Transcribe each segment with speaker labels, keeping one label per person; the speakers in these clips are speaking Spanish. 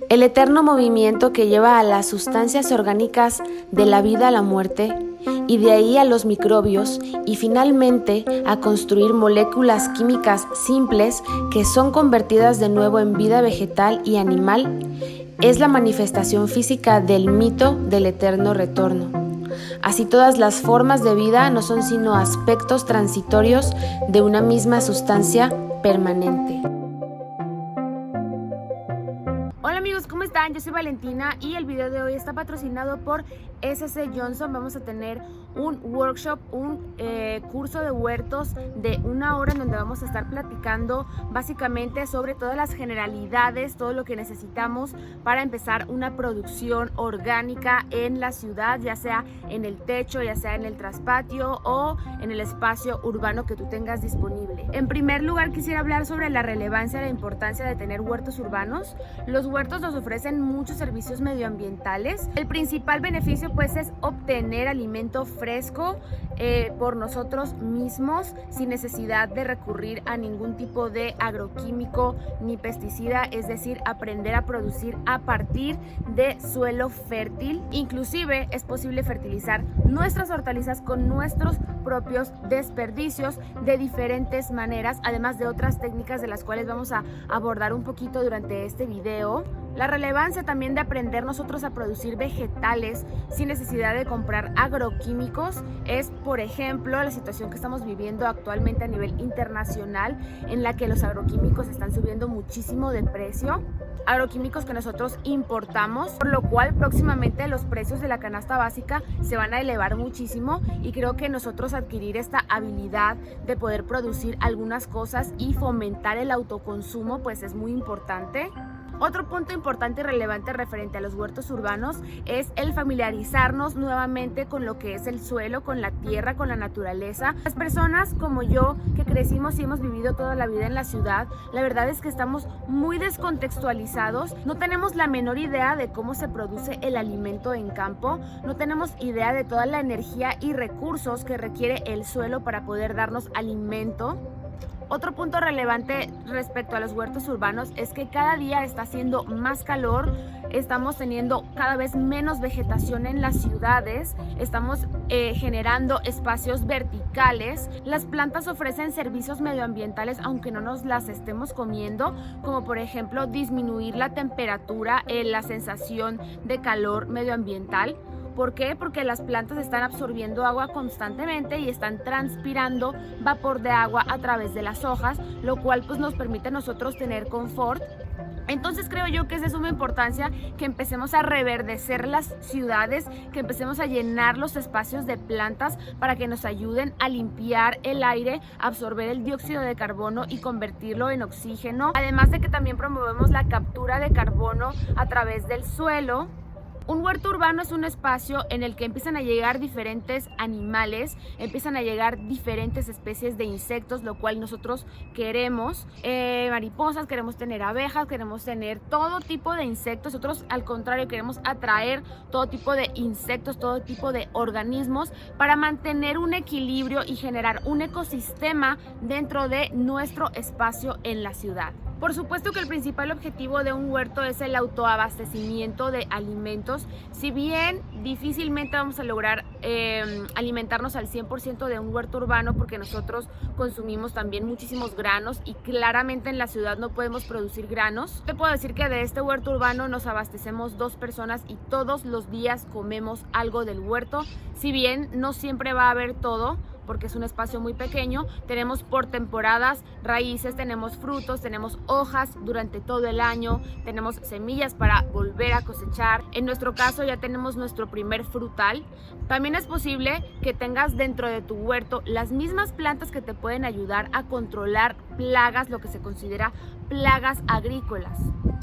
Speaker 1: El eterno movimiento que lleva a las sustancias orgánicas de la vida a la muerte, y de ahí a los microbios, y finalmente a construir moléculas químicas simples que son convertidas de nuevo en vida vegetal y animal, es la manifestación física del mito del eterno retorno. Así todas las formas de vida no son sino aspectos transitorios de una misma sustancia permanente. Hola amigos, ¿cómo están? Yo soy Valentina y el video de hoy está patrocinado por SC Johnson. Vamos a tener un workshop, un curso de huertos de 1 hora en donde vamos a estar platicando básicamente sobre todas las generalidades, todo lo que necesitamos para empezar una producción orgánica en la ciudad, ya sea en el techo, ya sea en el traspatio o en el espacio urbano que tú tengas disponible. En primer lugar, quisiera hablar sobre la relevancia y la importancia de tener huertos urbanos. Los huertos nos ofrecen muchos servicios medioambientales. El principal beneficio pues es obtener alimento fresco por nosotros mismos sin necesidad de recurrir a ningún tipo de agroquímico ni pesticida, es decir, aprender a producir a partir de suelo fértil. Inclusive es posible fertilizar nuestras hortalizas con nuestros propios desperdicios de diferentes maneras, además de otras técnicas de las cuales vamos a abordar un poquito durante este video. La relevancia también de aprender nosotros a producir vegetales sin necesidad de comprar agroquímicos es, por ejemplo, la situación que estamos viviendo actualmente a nivel internacional, en la que los agroquímicos están subiendo muchísimo de precio. Agroquímicos que nosotros importamos, por lo cual próximamente los precios de la canasta básica se van a elevar muchísimo, y creo que nosotros adquirir esta habilidad de poder producir algunas cosas y fomentar el autoconsumo pues es muy importante. Otro punto importante y relevante referente a los huertos urbanos es el familiarizarnos nuevamente con lo que es el suelo, con la tierra, con la naturaleza. Las personas como yo que crecimos y hemos vivido toda la vida en la ciudad, la verdad es que estamos muy descontextualizados, no tenemos la menor idea de cómo se produce el alimento en campo, no tenemos idea de toda la energía y recursos que requiere el suelo para poder darnos alimento. Otro punto relevante respecto a los huertos urbanos es que cada día está haciendo más calor, estamos teniendo cada vez menos vegetación en las ciudades, estamos generando espacios verticales. Las plantas ofrecen servicios medioambientales aunque no nos las estemos comiendo, como por ejemplo disminuir la temperatura, la sensación de calor medioambiental. ¿Por qué? Porque las plantas están absorbiendo agua constantemente y están transpirando vapor de agua a través de las hojas, lo cual pues nos permite a nosotros tener confort. Entonces creo yo que es de suma importancia que empecemos a reverdecer las ciudades, que empecemos a llenar los espacios de plantas para que nos ayuden a limpiar el aire, absorber el dióxido de carbono y convertirlo en oxígeno. Además de que también promovemos la captura de carbono a través del suelo. Un huerto urbano es un espacio en el que empiezan a llegar diferentes animales, empiezan a llegar diferentes especies de insectos, lo cual nosotros queremos, mariposas, queremos tener abejas, queremos tener todo tipo de insectos. Nosotros al contrario queremos atraer todo tipo de insectos, todo tipo de organismos para mantener un equilibrio y generar un ecosistema dentro de nuestro espacio en la ciudad. Por supuesto que el principal objetivo de un huerto es el autoabastecimiento de alimentos. Si bien difícilmente vamos a lograr alimentarnos al 100% de un huerto urbano, porque nosotros consumimos también muchísimos granos y claramente en la ciudad no podemos producir granos. Te puedo decir que de este huerto urbano nos abastecemos 2 personas y todos los días comemos algo del huerto. Si bien no siempre va a haber todo, porque es un espacio muy pequeño, tenemos por temporadas raíces, tenemos frutos, tenemos hojas durante todo el año, tenemos semillas para volver a cosechar. En nuestro caso ya tenemos nuestro primer frutal. También es posible que tengas dentro de tu huerto las mismas plantas que te pueden ayudar a controlar plagas, lo que se considera plagas agrícolas.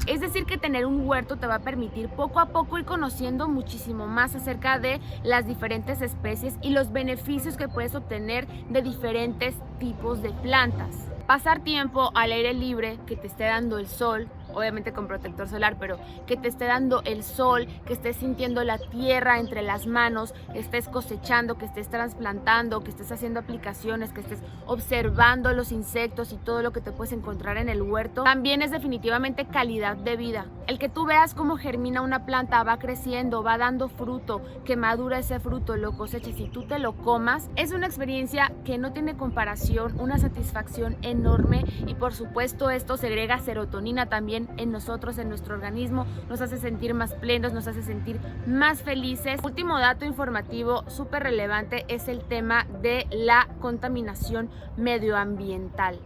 Speaker 1: Es decir, que tener un huerto te va a permitir poco a poco ir conociendo muchísimo más acerca de las diferentes especies y los beneficios que puedes obtener de diferentes tipos de plantas. Pasar tiempo al aire libre, que te esté dando el sol, obviamente con protector solar, pero que te esté dando el sol, que estés sintiendo la tierra entre las manos, que estés cosechando, que estés trasplantando, que estés haciendo aplicaciones, que estés observando los insectos y todo lo que te puedes encontrar en el huerto, también es definitivamente calidad de vida. El que tú veas cómo germina una planta, va creciendo, va dando fruto, que madura ese fruto, lo coseches y tú te lo comas, es una experiencia que no tiene comparación, una satisfacción enorme y por supuesto esto segrega serotonina también en nosotros, en nuestro organismo, nos hace sentir más plenos, nos hace sentir más felices. Último dato informativo súper relevante es el tema de la contaminación medioambiental.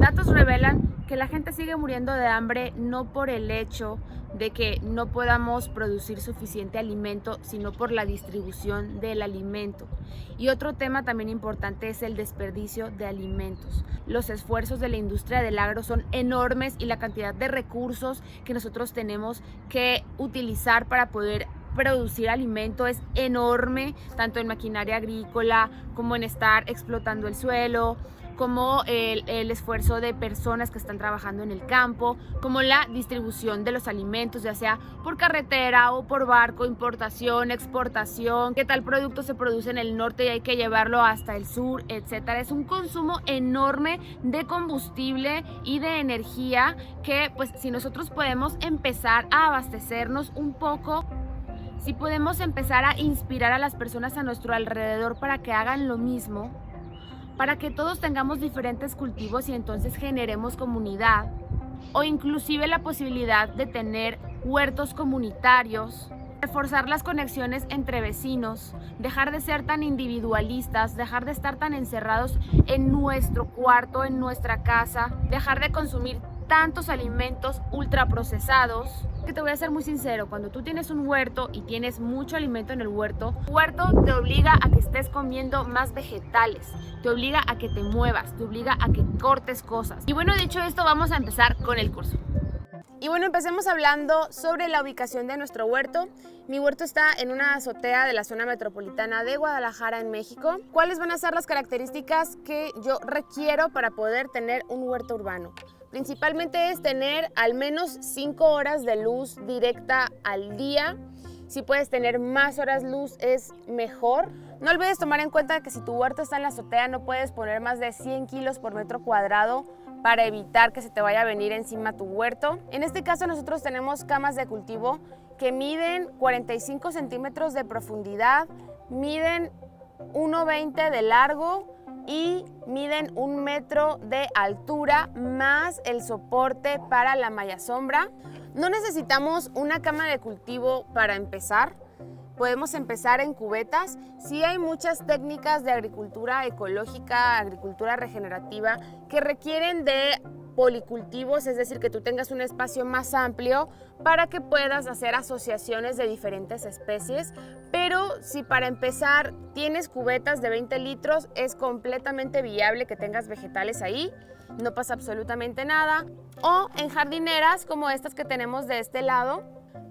Speaker 1: Datos revelan que la gente sigue muriendo de hambre no por el hecho de que no podamos producir suficiente alimento, sino por la distribución del alimento. Y otro tema también importante es el desperdicio de alimentos. Los esfuerzos de la industria del agro son enormes y la cantidad de recursos que nosotros tenemos que utilizar para poder producir alimento es enorme, tanto en maquinaria agrícola como en estar explotando el suelo, como el esfuerzo de personas que están trabajando en el campo, como la distribución de los alimentos, ya sea por carretera o por barco, importación, exportación, qué tal producto se produce en el norte y hay que llevarlo hasta el sur, etcétera. Es un consumo enorme de combustible y de energía que, pues, si nosotros podemos empezar a abastecernos un poco, si podemos empezar a inspirar a las personas a nuestro alrededor para que hagan lo mismo, para que todos tengamos diferentes cultivos y entonces generemos comunidad, o inclusive la posibilidad de tener huertos comunitarios, reforzar las conexiones entre vecinos, dejar de ser tan individualistas, dejar de estar tan encerrados en nuestro cuarto, en nuestra casa, dejar de consumir tantos alimentos ultraprocesados. Que te voy a ser muy sincero, cuando tú tienes un huerto y tienes mucho alimento en el huerto te obliga a que estés comiendo más vegetales, te obliga a que te muevas, te obliga a que cortes cosas. Y bueno, dicho esto, vamos a empezar con el curso. Y bueno, empecemos hablando sobre la ubicación de nuestro huerto. Mi huerto está en una azotea de la zona metropolitana de Guadalajara, en México. ¿Cuáles van a ser las características que yo requiero para poder tener un huerto urbano? Principalmente es tener al menos 5 horas de luz directa al día. Si puedes tener más horas luz es mejor. No olvides tomar en cuenta que si tu huerto está en la azotea no puedes poner más de 100 kilos por metro cuadrado para evitar que se te vaya a venir encima tu huerto. En este caso nosotros tenemos camas de cultivo que miden 45 centímetros de profundidad, miden 1,20 de largo y miden 1 metro de altura más el soporte para la malla sombra. No necesitamos una cama de cultivo para empezar. Podemos empezar en cubetas. Sí hay muchas técnicas de agricultura ecológica, agricultura regenerativa, que requieren de policultivos, es decir, que tú tengas un espacio más amplio para que puedas hacer asociaciones de diferentes especies. Pero si para empezar tienes cubetas de 20 litros, es completamente viable que tengas vegetales ahí, no pasa absolutamente nada. O en jardineras como estas que tenemos de este lado,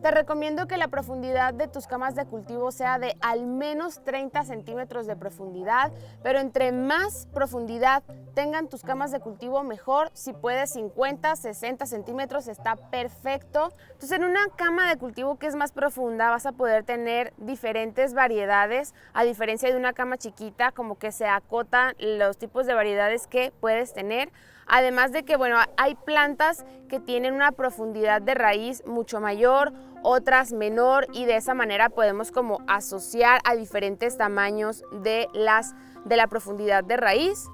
Speaker 1: te recomiendo que la profundidad de tus camas de cultivo sea de al menos 30 centímetros de profundidad, pero entre más profundidad tengan tus camas de cultivo mejor. Si puedes 50, 60 centímetros está perfecto. Entonces en una cama de cultivo que es más profunda vas a poder tener diferentes variedades, a diferencia de una cama chiquita, como que se acotan los tipos de variedades que puedes tener. Además de que, bueno, hay plantas que tienen una profundidad de raíz mucho mayor, otras menor, y de esa manera podemos como asociar a diferentes tamaños de la profundidad de raíz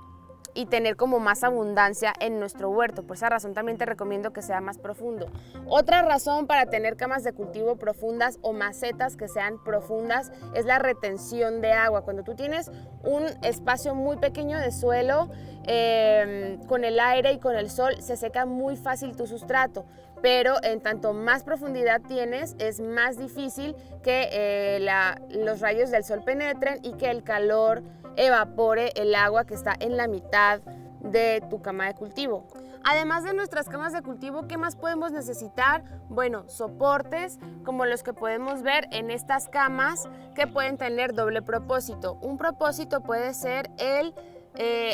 Speaker 1: y tener como más abundancia en nuestro huerto. Por esa razón también te recomiendo que sea más profundo. Otra razón para tener camas de cultivo profundas o macetas que sean profundas es la retención de agua. Cuando tú tienes un espacio muy pequeño de suelo, con el aire y con el sol se seca muy fácil tu sustrato, pero en tanto más profundidad tienes es más difícil que los rayos del sol penetren y que el calor evapore el agua que está en la mitad de tu cama de cultivo. Además de nuestras camas de cultivo, ¿qué más podemos necesitar? Bueno, soportes como los que podemos ver en estas camas que pueden tener doble propósito. Un propósito puede ser el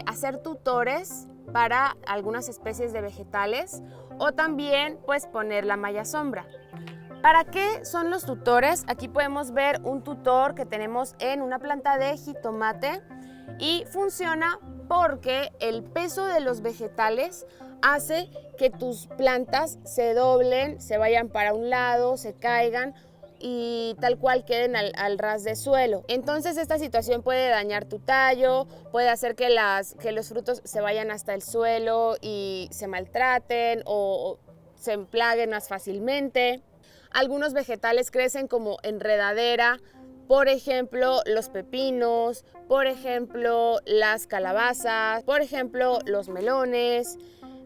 Speaker 1: hacer tutores para algunas especies de vegetales o también pues poner la malla sombra. ¿Para qué son los tutores? Aquí podemos ver un tutor que tenemos en una planta de jitomate y funciona porque el peso de los vegetales hace que tus plantas se doblen, se vayan para un lado, se caigan y tal cual queden al ras de suelo. Entonces esta situación puede dañar tu tallo, puede hacer que los frutos se vayan hasta el suelo y se maltraten o se emplaguen más fácilmente. Algunos vegetales crecen como enredadera, por ejemplo los pepinos, por ejemplo las calabazas, por ejemplo los melones.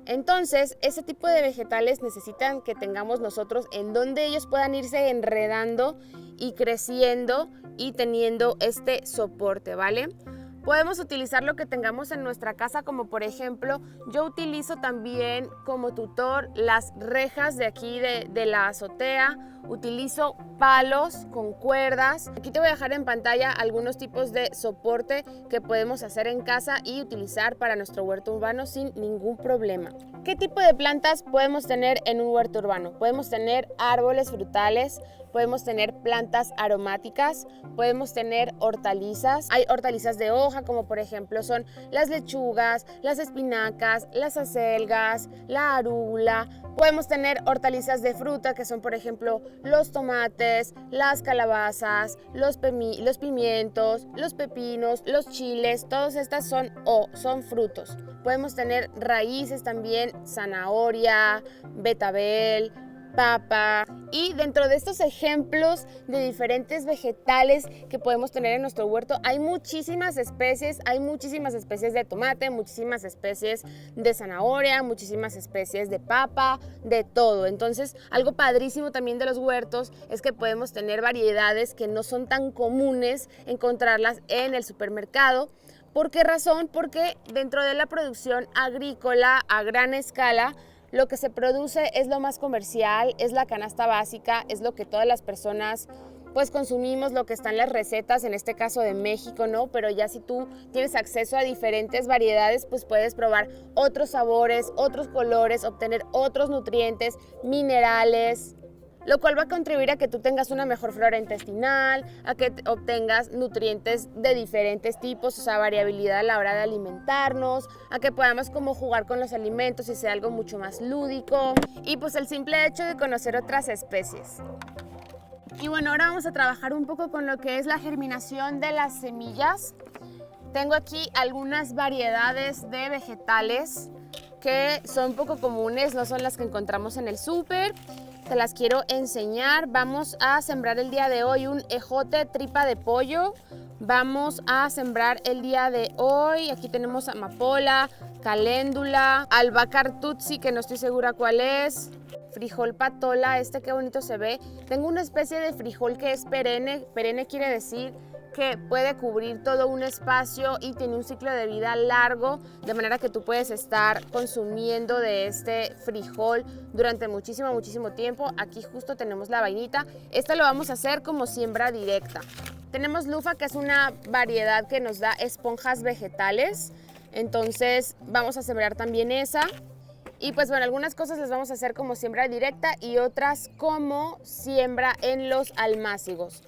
Speaker 1: Entonces, ese tipo de vegetales necesitan que tengamos nosotros en donde ellos puedan irse enredando y creciendo y teniendo este soporte, ¿vale? Podemos utilizar lo que tengamos en nuestra casa, como por ejemplo, yo utilizo también como tutor las rejas de aquí de la azotea, utilizo palos con cuerdas. Aquí te voy a dejar en pantalla algunos tipos de soporte que podemos hacer en casa y utilizar para nuestro huerto urbano sin ningún problema. ¿Qué tipo de plantas podemos tener en un huerto urbano? Podemos tener árboles frutales, podemos tener plantas aromáticas, podemos tener hortalizas. Hay hortalizas de hoja, como por ejemplo son las lechugas, las espinacas, las acelgas, la arúgula. Podemos tener hortalizas de fruta, que son por ejemplo los tomates, las calabazas, los pimientos, los pepinos, los chiles. Todas estas son frutos. Podemos tener raíces también, zanahoria, betabel, papa. Y dentro de estos ejemplos de diferentes vegetales que podemos tener en nuestro huerto hay muchísimas especies de tomate, muchísimas especies de zanahoria, muchísimas especies de papa, de todo. Entonces, algo padrísimo también de los huertos es que podemos tener variedades que no son tan comunes encontrarlas en el supermercado. ¿Por qué razón? Porque dentro de la producción agrícola a gran escala, lo que se produce es lo más comercial, es la canasta básica, es lo que todas las personas pues consumimos, lo que está en las recetas, en este caso de México, ¿no? Pero ya si tú tienes acceso a diferentes variedades, pues puedes probar otros sabores, otros colores, obtener otros nutrientes, minerales, lo cual va a contribuir a que tú tengas una mejor flora intestinal, a que obtengas nutrientes de diferentes tipos, o sea, variabilidad a la hora de alimentarnos, a que podamos como jugar con los alimentos y sea algo mucho más lúdico, y pues el simple hecho de conocer otras especies. Y bueno, ahora vamos a trabajar un poco con lo que es la germinación de las semillas. Tengo aquí algunas variedades de vegetales que son poco comunes, no son las que encontramos en el súper. Te las quiero enseñar. Vamos a sembrar el día de hoy un ejote tripa de pollo. Vamos a sembrar el día de hoy, aquí tenemos amapola, caléndula, albahaca tutsi, que no estoy segura cuál es, frijol patola, qué bonito se ve. Tengo una especie de frijol que es perenne. Perenne quiere decir que puede cubrir todo un espacio y tiene un ciclo de vida largo, de manera que tú puedes estar consumiendo de este frijol durante muchísimo tiempo. Aquí justo tenemos la vainita. Lo vamos a hacer como siembra directa. Tenemos lufa, que es una variedad que nos da esponjas vegetales, entonces vamos a sembrar también esa. Y pues bueno, algunas cosas las vamos a hacer como siembra directa y otras como siembra en los almácigos.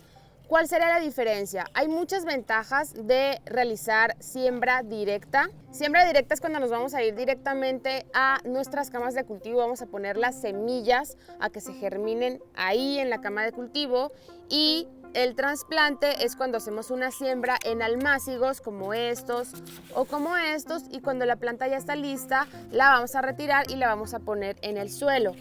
Speaker 1: ¿Cuál sería la diferencia? Hay muchas ventajas de realizar siembra directa. Siembra directa es cuando nos vamos a ir directamente a nuestras camas de cultivo, vamos a poner las semillas a que se germinen ahí en la cama de cultivo, y el trasplante es cuando hacemos una siembra en almácigos como estos o como estos, y cuando la planta ya está lista la vamos a retirar y la vamos a poner en el suelo.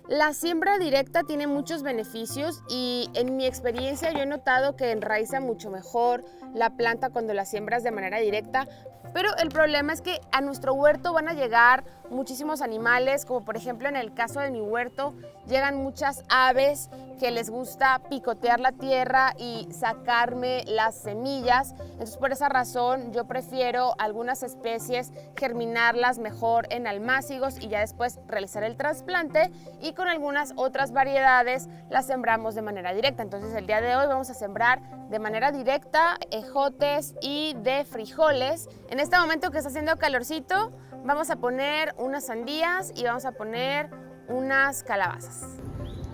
Speaker 1: La siembra directa tiene muchos beneficios y en mi experiencia yo he notado que enraiza mucho mejor la planta cuando la siembras de manera directa, pero el problema es que a nuestro huerto van a llegar muchísimos animales, como por ejemplo en el caso de mi huerto llegan muchas aves que les gusta picotear la tierra y sacarme las semillas. Entonces por esa razón yo prefiero algunas especies germinarlas mejor en almácigos y ya después realizar el trasplante, y con algunas otras variedades las sembramos de manera directa. Entonces el día de hoy vamos a sembrar de manera directa ejotes y de frijoles. En este momento que está haciendo calorcito vamos a poner unas sandías y vamos a poner unas calabazas.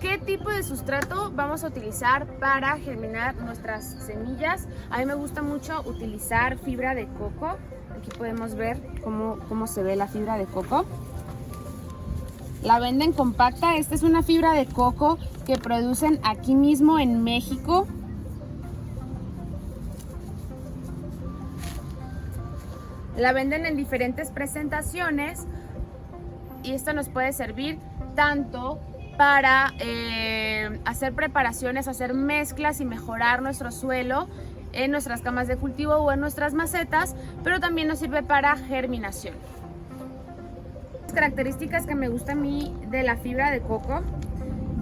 Speaker 1: ¿Qué tipo de sustrato vamos a utilizar para germinar nuestras semillas? A mí me gusta mucho utilizar fibra de coco. Aquí podemos ver cómo se ve la fibra de coco. La venden compacta. Esta es una fibra de coco que producen aquí mismo en México. La venden en diferentes presentaciones y esto nos puede servir tanto para hacer preparaciones, hacer mezclas y mejorar nuestro suelo en nuestras camas de cultivo o en nuestras macetas, pero también nos sirve para germinación. Las características que me gusta a mí de la fibra de coco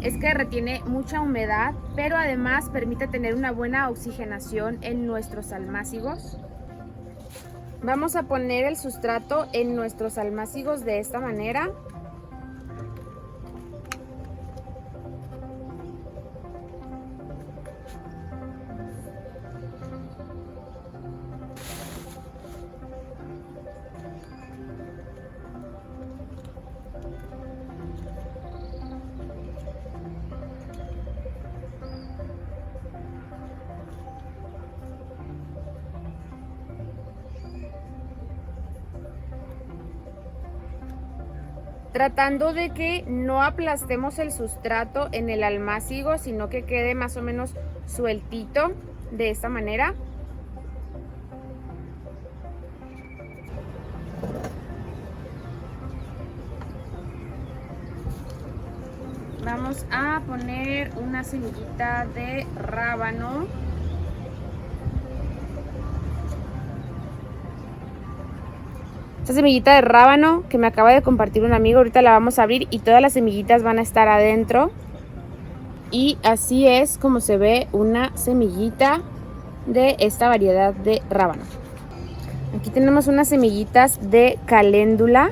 Speaker 1: es que retiene mucha humedad, pero además permite tener una buena oxigenación en nuestros almácigos. Vamos a poner el sustrato en nuestros almácigos de esta manera. Tratando de que no aplastemos el sustrato en el almácigo, sino que quede más o menos sueltito de esta manera. Vamos a poner una semillita de rábano. Esta semillita de rábano que me acaba de compartir un amigo, ahorita la vamos a abrir y todas las semillitas van a estar adentro. Y así es como se ve una semillita de esta variedad de rábano. Aquí tenemos unas semillitas de caléndula.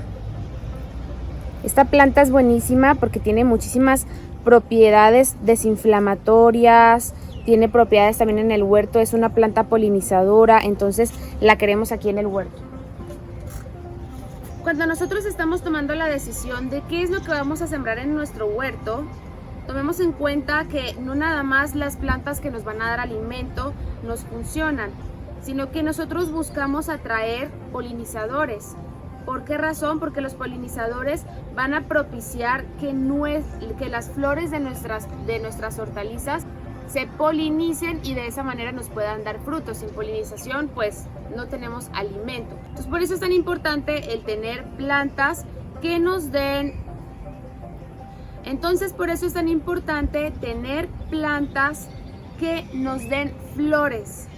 Speaker 1: Esta planta es buenísima porque tiene muchísimas propiedades desinflamatorias, tiene propiedades también en el huerto, es una planta polinizadora, entonces la queremos aquí en el huerto. Cuando nosotros estamos tomando la decisión de qué es lo que vamos a sembrar en nuestro huerto, tomemos en cuenta que no nada más las plantas que nos van a dar alimento nos funcionan, sino que nosotros buscamos atraer polinizadores. ¿Por qué razón? Porque los polinizadores van a propiciar que las flores de nuestras hortalizas se polinicen y de esa manera nos puedan dar frutos. Sin polinización pues no tenemos alimento. Entonces por eso es tan importante el tener plantas que nos den. Entonces por eso es tan importante tener plantas que nos den flores.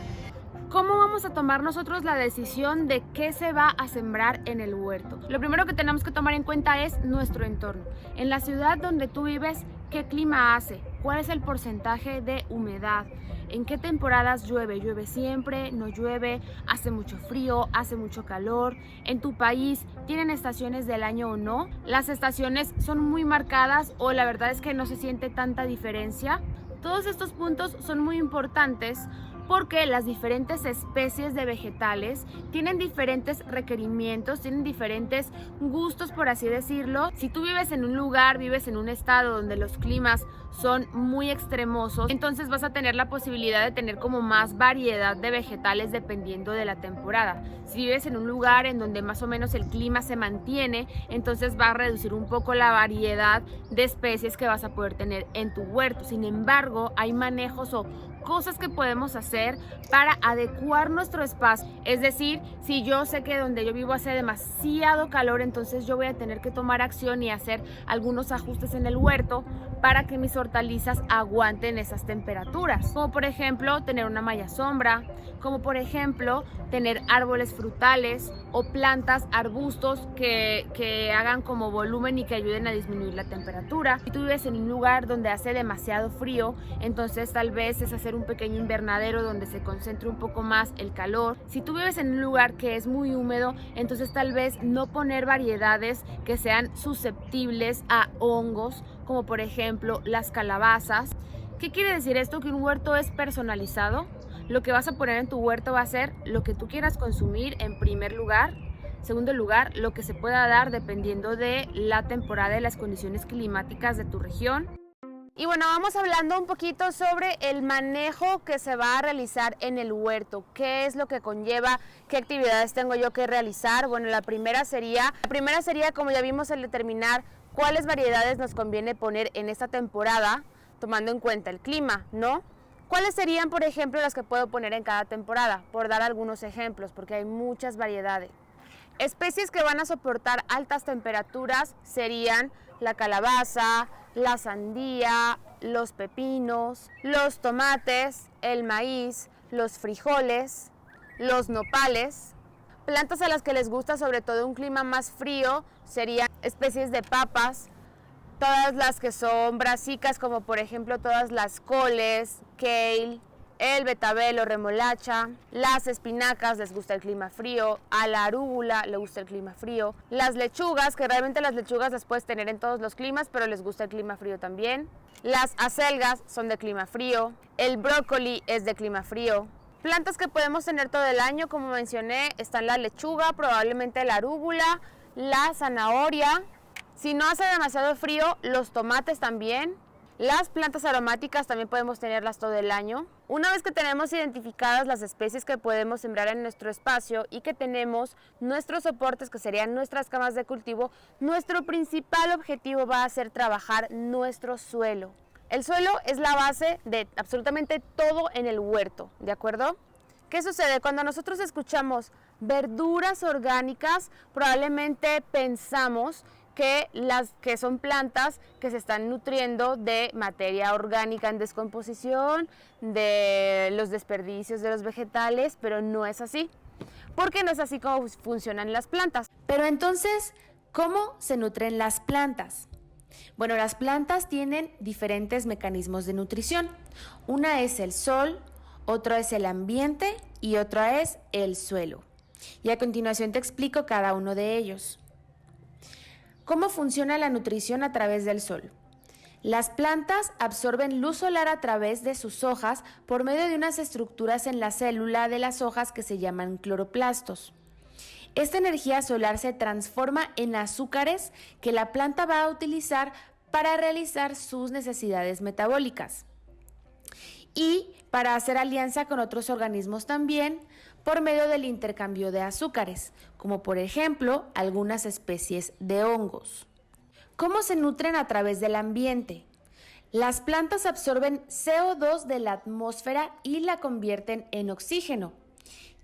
Speaker 1: ¿Cómo vamos a tomar nosotros la decisión de qué se va a sembrar en el huerto? Lo primero que tenemos que tomar en cuenta es nuestro entorno. En la ciudad donde tú vives, ¿qué clima hace? ¿Cuál es el porcentaje de humedad? ¿En qué temporadas llueve? ¿Llueve siempre? ¿No llueve? ¿Hace mucho frío? ¿Hace mucho calor? ¿En tu país tienen estaciones del año o no? ¿Las estaciones son muy marcadas o la verdad es que no se siente tanta diferencia? Todos estos puntos son muy importantes porque las diferentes especies de vegetales tienen diferentes requerimientos, tienen diferentes gustos, por así decirlo. Si tú vives en un lugar, vives en un estado donde los climas son muy extremosos, entonces vas a tener la posibilidad de tener como más variedad de vegetales dependiendo de la temporada. Si vives en un lugar en donde más o menos el clima se mantiene, entonces va a reducir un poco la variedad de especies que vas a poder tener en tu huerto. Sin embargo, hay manejos o cosas que podemos hacer para adecuar nuestro espacio. Es decir, si yo sé que donde yo vivo hace demasiado calor, entonces yo voy a tener que tomar acción y hacer algunos ajustes en el huerto para que mis hortalizas aguanten esas temperaturas. Como por ejemplo, tener una malla sombra, como por ejemplo, tener árboles frutales o plantas, arbustos que hagan como volumen y que ayuden a disminuir la temperatura. Si tú vives en un lugar donde hace demasiado frío, entonces tal vez es hacer un pequeño invernadero donde se concentre un poco más el calor. Si tú vives en un lugar que es muy húmedo, entonces tal vez no poner variedades que sean susceptibles a hongos, como por ejemplo las calabazas. ¿Qué quiere decir esto? Que un huerto es personalizado. Lo que vas a poner en tu huerto va a ser lo que tú quieras consumir en primer lugar. Segundo lugar, lo que se pueda dar dependiendo de la temporada y las condiciones climáticas de tu región. Y bueno, vamos hablando un poquito sobre el manejo que se va a realizar en el huerto. ¿Qué es lo que conlleva? ¿Qué actividades tengo yo que realizar? Bueno, la primera sería, como ya vimos, el determinar cuáles variedades nos conviene poner en esta temporada, tomando en cuenta el clima, ¿no? ¿Cuáles serían, por ejemplo, las que puedo poner en cada temporada? Por dar algunos ejemplos, porque hay muchas variedades. Especies que van a soportar altas temperaturas serían la calabaza, la sandía, los pepinos, los tomates, el maíz, los frijoles, los nopales. Plantas a las que les gusta sobre todo un clima más frío serían especies de papas, todas las que son brasicas, como por ejemplo todas las coles, kale, el betabel o remolacha, las espinacas les gusta el clima frío, a la arúgula le gusta el clima frío, las lechugas, que realmente las lechugas las puedes tener en todos los climas, pero les gusta el clima frío también, las acelgas son de clima frío, el brócoli es de clima frío. Plantas que podemos tener todo el año, como mencioné, están la lechuga, probablemente la arúgula, la zanahoria. Si no hace demasiado frío, los tomates también. Las plantas aromáticas también podemos tenerlas todo el año. Una vez que tenemos identificadas las especies que podemos sembrar en nuestro espacio y que tenemos nuestros soportes, que serían nuestras camas de cultivo, nuestro principal objetivo va a ser trabajar nuestro suelo. El suelo es la base de absolutamente todo en el huerto, ¿de acuerdo? ¿Qué sucede? Cuando nosotros escuchamos verduras orgánicas, probablemente pensamos que son plantas que se están nutriendo de materia orgánica en descomposición, de los desperdicios de los vegetales, pero no es así, porque no es así como funcionan las plantas.
Speaker 2: Pero entonces, ¿cómo se nutren las plantas? Bueno, las plantas tienen diferentes mecanismos de nutrición. Una es el sol, otra es el ambiente y otra es el suelo. Y a continuación te explico cada uno de ellos. ¿Cómo funciona la nutrición a través del sol? Las plantas absorben luz solar a través de sus hojas por medio de unas estructuras en la célula de las hojas que se llaman cloroplastos. Esta energía solar se transforma en azúcares que la planta va a utilizar para realizar sus necesidades metabólicas y para hacer alianza con otros organismos también por medio del intercambio de azúcares, como por ejemplo algunas especies de hongos. ¿Cómo se nutren a través del ambiente? Las plantas absorben CO2 de la atmósfera y la convierten en oxígeno.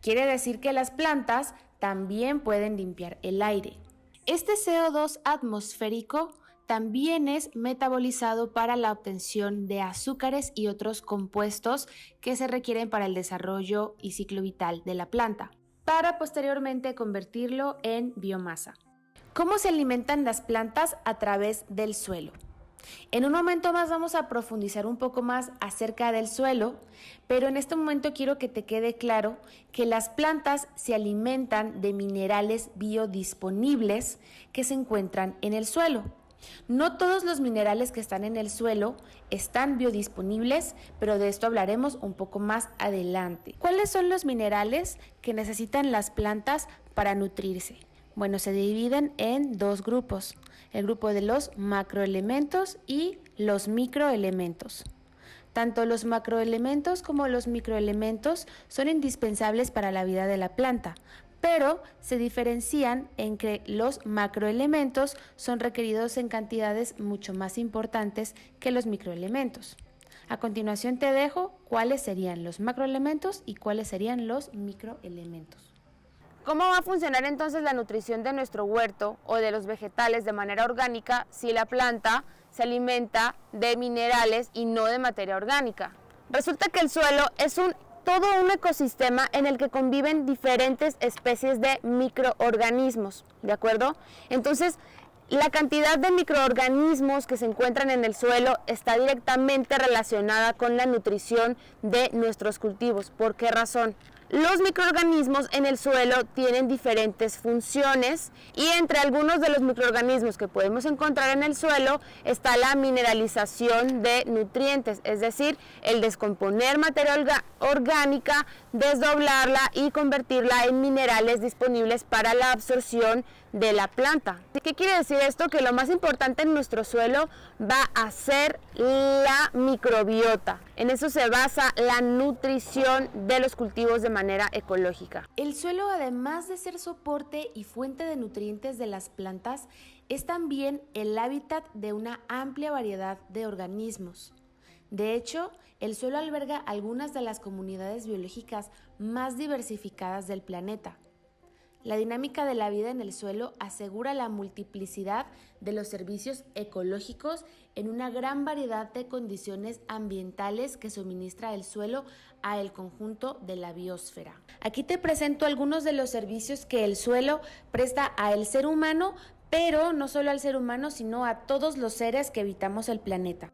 Speaker 2: Quiere decir que las plantas también pueden limpiar el aire. Este CO2 atmosférico también es metabolizado para la obtención de azúcares y otros compuestos que se requieren para el desarrollo y ciclo vital de la planta, para posteriormente convertirlo en biomasa. ¿Cómo se alimentan las plantas? A través del suelo. En un momento más vamos a profundizar un poco más acerca del suelo, pero en este momento quiero que te quede claro que las plantas se alimentan de minerales biodisponibles que se encuentran en el suelo. No todos los minerales que están en el suelo están biodisponibles, pero de esto hablaremos un poco más adelante. ¿Cuáles son los minerales que necesitan las plantas para nutrirse? Bueno, se dividen en dos grupos, el grupo de los macroelementos y los microelementos. Tanto los macroelementos como los microelementos son indispensables para la vida de la planta, pero se diferencian en que los macroelementos son requeridos en cantidades mucho más importantes que los microelementos. A continuación te dejo cuáles serían los macroelementos y cuáles serían los microelementos.
Speaker 1: ¿Cómo va a funcionar entonces la nutrición de nuestro huerto o de los vegetales de manera orgánica si la planta se alimenta de minerales y no de materia orgánica? Resulta que el suelo es todo un ecosistema en el que conviven diferentes especies de microorganismos, ¿de acuerdo? Entonces, la cantidad de microorganismos que se encuentran en el suelo está directamente relacionada con la nutrición de nuestros cultivos. ¿Por qué razón? Los microorganismos en el suelo tienen diferentes funciones y entre algunos de los microorganismos que podemos encontrar en el suelo está la mineralización de nutrientes, es decir, el descomponer materia orgánica, desdoblarla y convertirla en minerales disponibles para la absorción de la planta. ¿Qué quiere decir esto? Que lo más importante en nuestro suelo va a ser la microbiota. En eso se basa la nutrición de los cultivos de manera ecológica.
Speaker 2: El suelo, además de ser soporte y fuente de nutrientes de las plantas, es también el hábitat de una amplia variedad de organismos. De hecho, el suelo alberga algunas de las comunidades biológicas más diversificadas del planeta. La dinámica de la vida en el suelo asegura la multiplicidad de los servicios ecológicos en una gran variedad de condiciones ambientales que suministra el suelo a el conjunto de la biosfera. Aquí te presento algunos de los servicios que el suelo presta al ser humano, pero no solo al ser humano, sino a todos los seres que habitamos el planeta.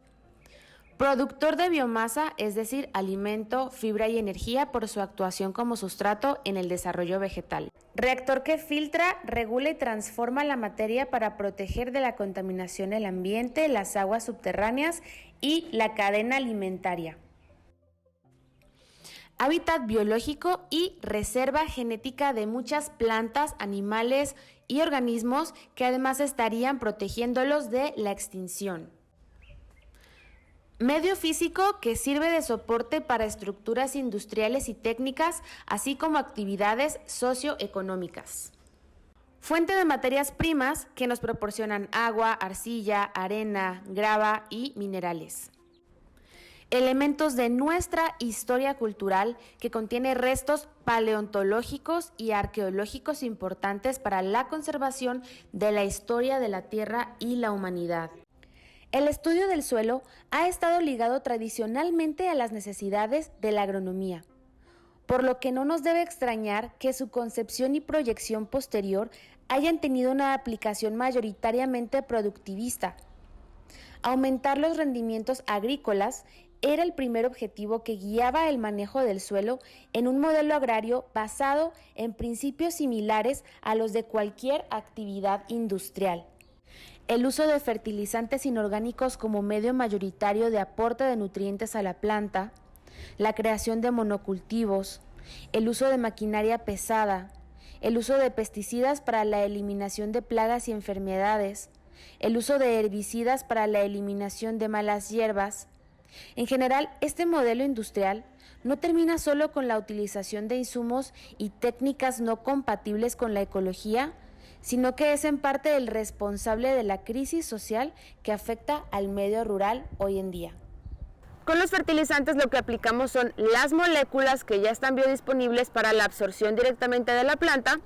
Speaker 2: Productor de biomasa, es decir, alimento, fibra y energía por su actuación como sustrato en el desarrollo vegetal. Reactor que filtra, regula y transforma la materia para proteger de la contaminación el ambiente, las aguas subterráneas y la cadena alimentaria. Hábitat biológico y reserva genética de muchas plantas, animales y organismos que además estarían protegiéndolos de la extinción. Medio físico que sirve de soporte para estructuras industriales y técnicas, así como actividades socioeconómicas. Fuente de materias primas que nos proporcionan agua, arcilla, arena, grava y minerales. Elementos de nuestra historia cultural que contiene restos paleontológicos y arqueológicos importantes para la conservación de la historia de la Tierra y la humanidad. El estudio del suelo ha estado ligado tradicionalmente a las necesidades de la agronomía, por lo que no nos debe extrañar que su concepción y proyección posterior hayan tenido una aplicación mayoritariamente productivista. Aumentar los rendimientos agrícolas era el primer objetivo que guiaba el manejo del suelo en un modelo agrario basado en principios similares a los de cualquier actividad industrial. El uso de fertilizantes inorgánicos como medio mayoritario de aporte de nutrientes a la planta, la creación de monocultivos, el uso de maquinaria pesada, el uso de pesticidas para la eliminación de plagas y enfermedades, el uso de herbicidas para la eliminación de malas hierbas. En general, este modelo industrial no termina solo con la utilización de insumos y técnicas no compatibles con la ecología, sino que es en parte el responsable de la crisis social que afecta al medio rural hoy en día.
Speaker 1: Con los fertilizantes lo que aplicamos son las moléculas que ya están biodisponibles para la absorción directamente de la planta,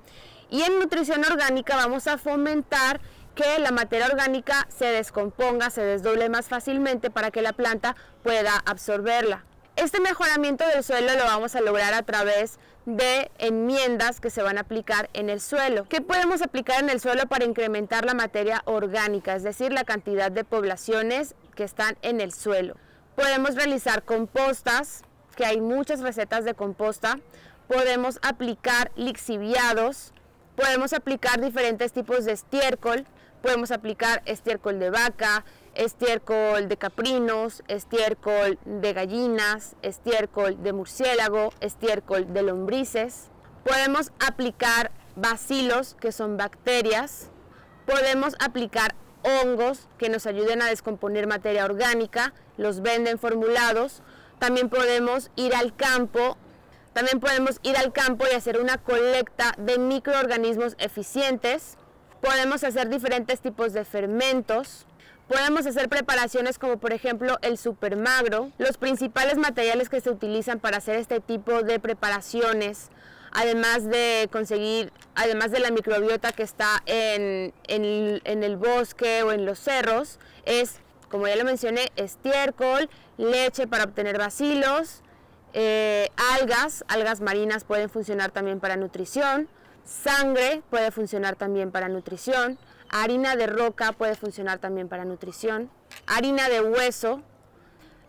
Speaker 1: y en nutrición orgánica vamos a fomentar que la materia orgánica se descomponga, se desdoble más fácilmente para que la planta pueda absorberla. Este mejoramiento del suelo lo vamos a lograr a través de enmiendas que se van a aplicar en el suelo. ¿Qué podemos aplicar en el suelo para incrementar la materia orgánica? Es decir, la cantidad de poblaciones que están en el suelo. Podemos realizar compostas, que hay muchas recetas de composta. Podemos aplicar lixiviados. Podemos aplicar diferentes tipos de estiércol. Podemos aplicar estiércol de vaca, estiércol de caprinos, estiércol de gallinas, estiércol de murciélago, estiércol de lombrices. Podemos aplicar bacilos, que son bacterias. Podemos aplicar hongos que nos ayuden a descomponer materia orgánica, los venden formulados. También podemos ir al campo y hacer una colecta de microorganismos eficientes. Podemos hacer diferentes tipos de fermentos. Podemos hacer preparaciones como por ejemplo el supermagro. Los principales materiales que se utilizan para hacer este tipo de preparaciones, además de la microbiota que está en el bosque o en los cerros, es, como ya lo mencioné, estiércol, leche para obtener bacilos, algas marinas pueden funcionar también para nutrición, sangre puede funcionar también para nutrición, harina de roca puede funcionar también para nutrición, harina de hueso,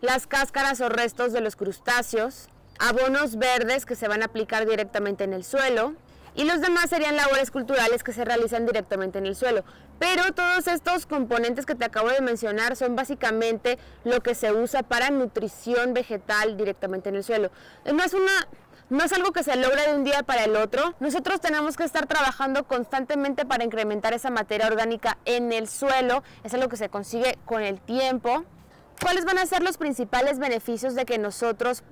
Speaker 1: las cáscaras o restos de los crustáceos, abonos verdes que se van a aplicar directamente en el suelo, y los demás serían labores culturales que se realizan directamente en el suelo. Pero todos estos componentes que te acabo de mencionar son básicamente lo que se usa para nutrición vegetal directamente en el suelo. No es algo que se logra de un día para el otro. Nosotros tenemos que estar trabajando constantemente para incrementar esa materia orgánica en el suelo. Es algo que se consigue con el tiempo. ¿Cuáles van a ser los principales beneficios de que nosotros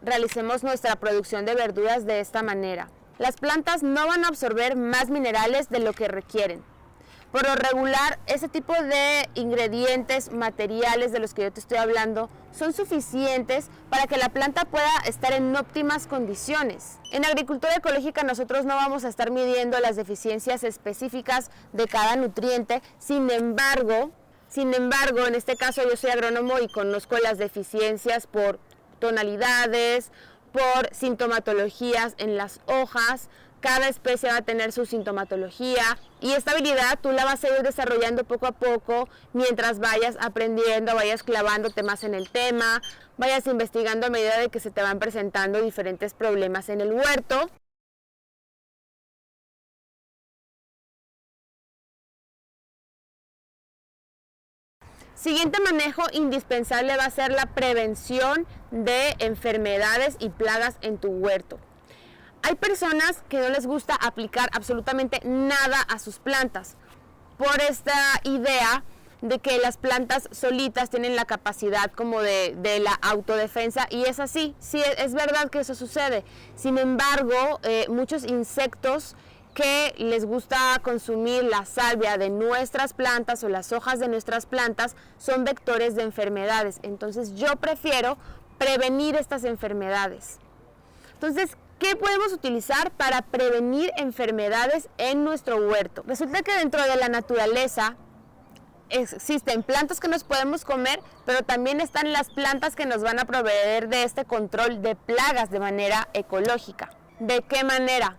Speaker 1: realicemos nuestra producción de verduras de esta manera? Las plantas no van a absorber más minerales de lo que requieren. Por lo regular, ese tipo de ingredientes, materiales de los que yo te estoy hablando, son suficientes para que la planta pueda estar en óptimas condiciones. En agricultura ecológica nosotros no vamos a estar midiendo las deficiencias específicas de cada nutriente, sin embargo, en este caso yo soy agrónomo y conozco las deficiencias por tonalidades, por sintomatologías en las hojas. Cada especie va a tener su sintomatología y esta habilidad tú la vas a ir desarrollando poco a poco mientras vayas aprendiendo, vayas clavándote más en el tema, vayas investigando a medida de que se te van presentando diferentes problemas en el huerto. Siguiente manejo indispensable va a ser la prevención de enfermedades y plagas en tu huerto. Hay personas que no les gusta aplicar absolutamente nada a sus plantas por esta idea de que las plantas solitas tienen la capacidad como de la autodefensa, y es así, sí, es verdad que eso sucede. Sin embargo, muchos insectos que les gusta consumir la salvia de nuestras plantas o las hojas de nuestras plantas son vectores de enfermedades. Entonces yo prefiero prevenir estas enfermedades. Entonces, ¿qué podemos utilizar para prevenir enfermedades en nuestro huerto? Resulta que dentro de la naturaleza existen plantas que nos podemos comer, pero también están las plantas que nos van a proveer de este control de plagas de manera ecológica. ¿De qué manera?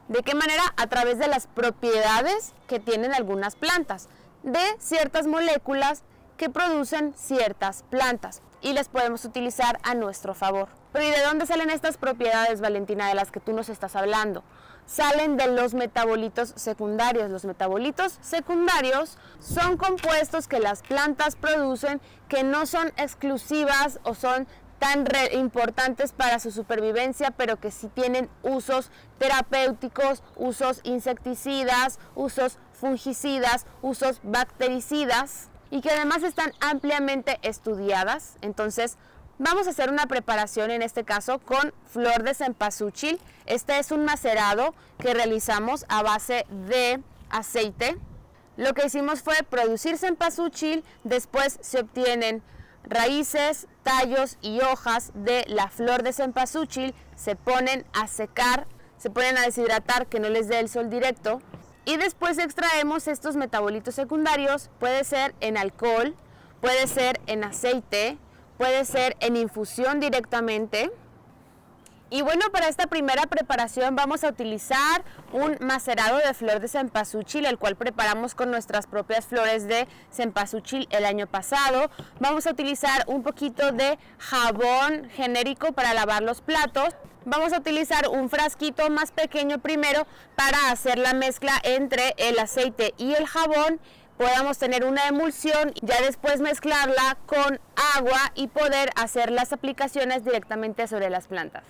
Speaker 1: ¿De qué manera? A través de las propiedades que tienen algunas plantas, de ciertas moléculas que producen ciertas plantas, y las podemos utilizar a nuestro favor. Pero ¿y de dónde salen estas propiedades, Valentina, de las que tú nos estás hablando? Salen de los metabolitos secundarios. Los metabolitos secundarios son compuestos que las plantas producen que no son exclusivas o son tan importantes para su supervivencia, pero que sí tienen usos terapéuticos, usos insecticidas, usos fungicidas, usos bactericidas, y que además están ampliamente estudiadas. Entonces vamos a hacer una preparación en este caso con flor de cempasúchil. Este es un macerado que realizamos a base de aceite. Lo que hicimos fue producir cempasúchil, después se obtienen raíces, tallos y hojas de la flor de cempasúchil, se ponen a secar, se ponen a deshidratar, que no les dé el sol directo, y después extraemos estos metabolitos secundarios. Puede ser en alcohol, puede ser en aceite, puede ser en infusión directamente. Y bueno, para esta primera preparación vamos a utilizar un macerado de flor de cempasúchil, el cual preparamos con nuestras propias flores de cempasúchil el año pasado. Vamos a utilizar un poquito de jabón genérico para lavar los platos. Vamos a utilizar un frasquito más pequeño primero para hacer la mezcla entre el aceite y el jabón. Podamos tener una emulsión, ya después mezclarla con agua y poder hacer las aplicaciones directamente sobre las plantas.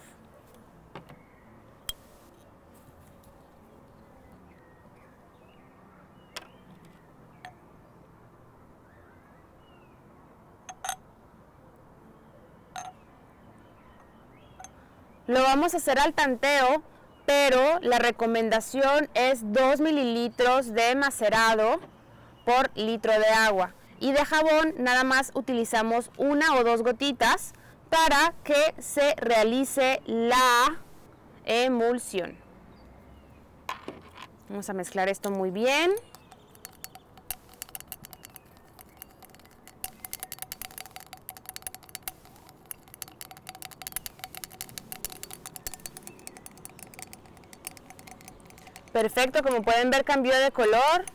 Speaker 1: Lo vamos a hacer al tanteo, pero la recomendación es 2 mililitros de macerado por litro de agua. Y de jabón nada más utilizamos 1 o 2 gotitas para que se realice la emulsión. Vamos a mezclar esto muy bien. Perfecto, como pueden ver cambió de color.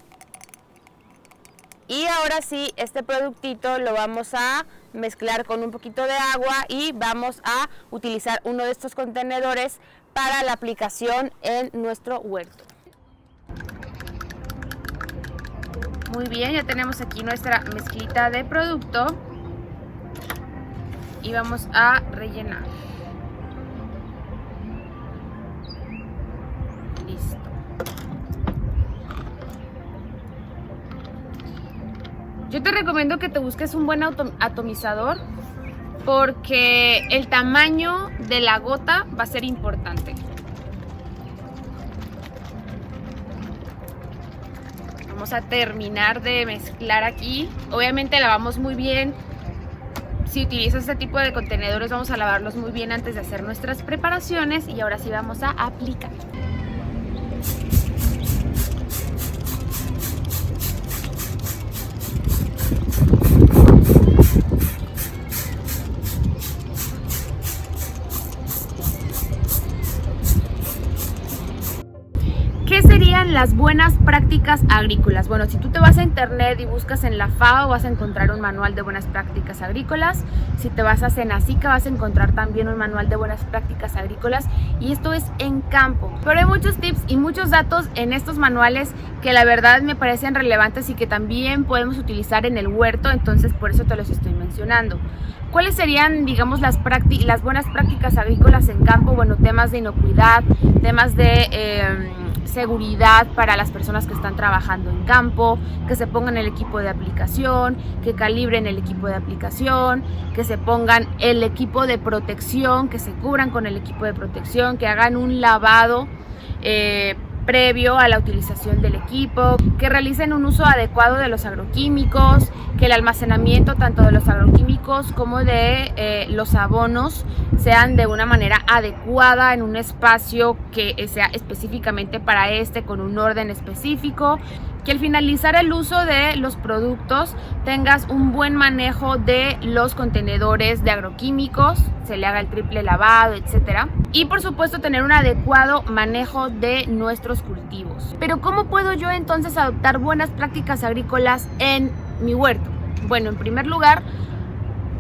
Speaker 1: Y ahora sí, este productito lo vamos a mezclar con un poquito de agua y vamos a utilizar uno de estos contenedores para la aplicación en nuestro huerto. Muy bien, ya tenemos aquí nuestra mezclita de producto y vamos a rellenar. Yo te recomiendo que te busques un buen atomizador porque el tamaño de la gota va a ser importante. Vamos a terminar de mezclar aquí. Obviamente lavamos muy bien. Si utilizas este tipo de contenedores, vamos a lavarlos muy bien antes de hacer nuestras preparaciones. Y ahora sí vamos a aplicar. ¿Qué serían las buenas prácticas agrícolas? Bueno, si tú te vas a internet y buscas en la FAO, vas a encontrar un manual de buenas prácticas agrícolas. Si te vas a Senacica, vas a encontrar también un manual de buenas prácticas agrícolas. Y esto es en campo. Pero hay muchos tips y muchos datos en estos manuales que la verdad me parecen relevantes y que también podemos utilizar en el huerto. Entonces, por eso te los estoy mencionando. ¿Cuáles serían, digamos, las buenas prácticas agrícolas en campo? Bueno, temas de inocuidad, temas de seguridad para las personas que están trabajando en campo, que se pongan el equipo de aplicación, que calibren el equipo de aplicación, que se pongan el equipo de protección, que se cubran con el equipo de protección, que hagan un lavado previo a la utilización del equipo, que realicen un uso adecuado de los agroquímicos, que el almacenamiento tanto de los agroquímicos como de los abonos sean de una manera adecuada en un espacio que sea específicamente para con un orden específico, que al finalizar el uso de los productos tengas un buen manejo de los contenedores de agroquímicos, se le haga el triple lavado, etcétera. Y por supuesto tener un adecuado manejo de nuestros cultivos. Pero ¿cómo puedo yo entonces adoptar buenas prácticas agrícolas en mi huerto? Bueno, en primer lugar,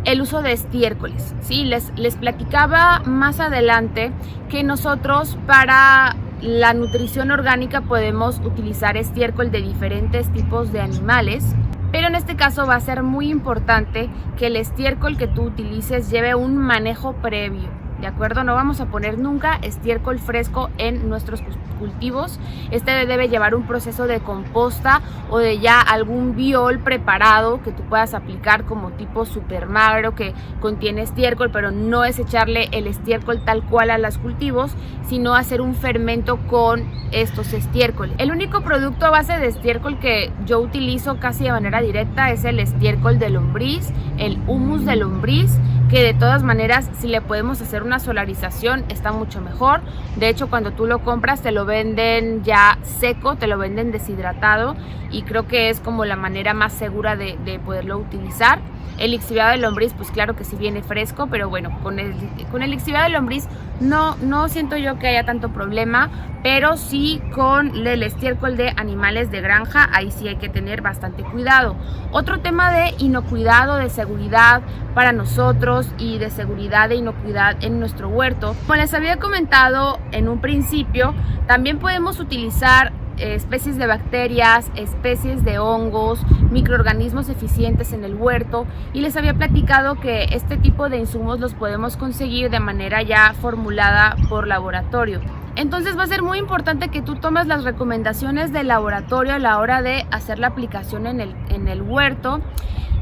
Speaker 1: el uso de estiércoles, ¿sí? Les platicaba más adelante que nosotros para la nutrición orgánica podemos utilizar estiércol de diferentes tipos de animales, pero en este caso va a ser muy importante que el estiércol que tú utilices lleve un manejo previo, ¿de acuerdo? No vamos a poner nunca estiércol fresco en nuestros cultivos. Este debe llevar un proceso de composta o de ya algún biol preparado que tú puedas aplicar como tipo super magro que contiene estiércol, pero no es echarle el estiércol tal cual a los cultivos, sino hacer un fermento con estos estiércoles. El único producto a base de estiércol que yo utilizo casi de manera directa es el estiércol de lombriz, el humus de lombriz, que de todas maneras si le podemos hacer una solarización está mucho mejor. De hecho, cuando tú lo compras te lo venden ya seco, te lo venden deshidratado y creo que es como la manera más segura de poderlo utilizar. El lixiviado de lombriz, pues claro que sí viene fresco, pero bueno, con el lixiviado de lombriz no siento yo que haya tanto problema, pero sí con el estiércol de animales de granja, ahí sí hay que tener bastante cuidado. Otro tema de inocuidad, de seguridad para nosotros y de seguridad de inocuidad en nuestro huerto. Como les había comentado en un principio, también podemos utilizar especies de bacterias, especies de hongos, microorganismos eficientes en el huerto, y les había platicado que este tipo de insumos los podemos conseguir de manera ya formulada por laboratorio. Entonces va a ser muy importante que tú tomes las recomendaciones del laboratorio a la hora de hacer la aplicación en el huerto,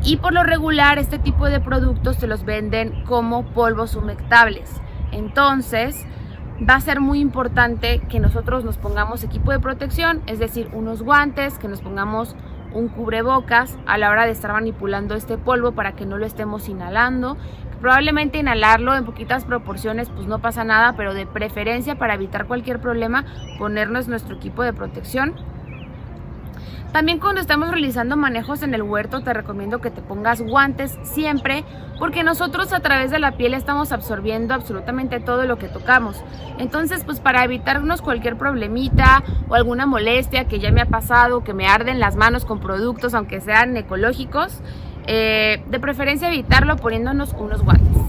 Speaker 1: y por lo regular este tipo de productos se los venden como polvos humectables. Entonces va a ser muy importante que nosotros nos pongamos equipo de protección, es decir, unos guantes, que nos pongamos un cubrebocas a la hora de estar manipulando este polvo para que no lo estemos inhalando. Probablemente inhalarlo en poquitas proporciones pues no pasa nada, pero de preferencia para evitar cualquier problema ponernos nuestro equipo de protección. También cuando estamos realizando manejos en el huerto te recomiendo que te pongas guantes siempre, porque nosotros a través de la piel estamos absorbiendo absolutamente todo lo que tocamos. Entonces pues para evitarnos cualquier problemita o alguna molestia, que ya me ha pasado, que me arden las manos con productos aunque sean ecológicos, de preferencia evitarlo poniéndonos unos guantes.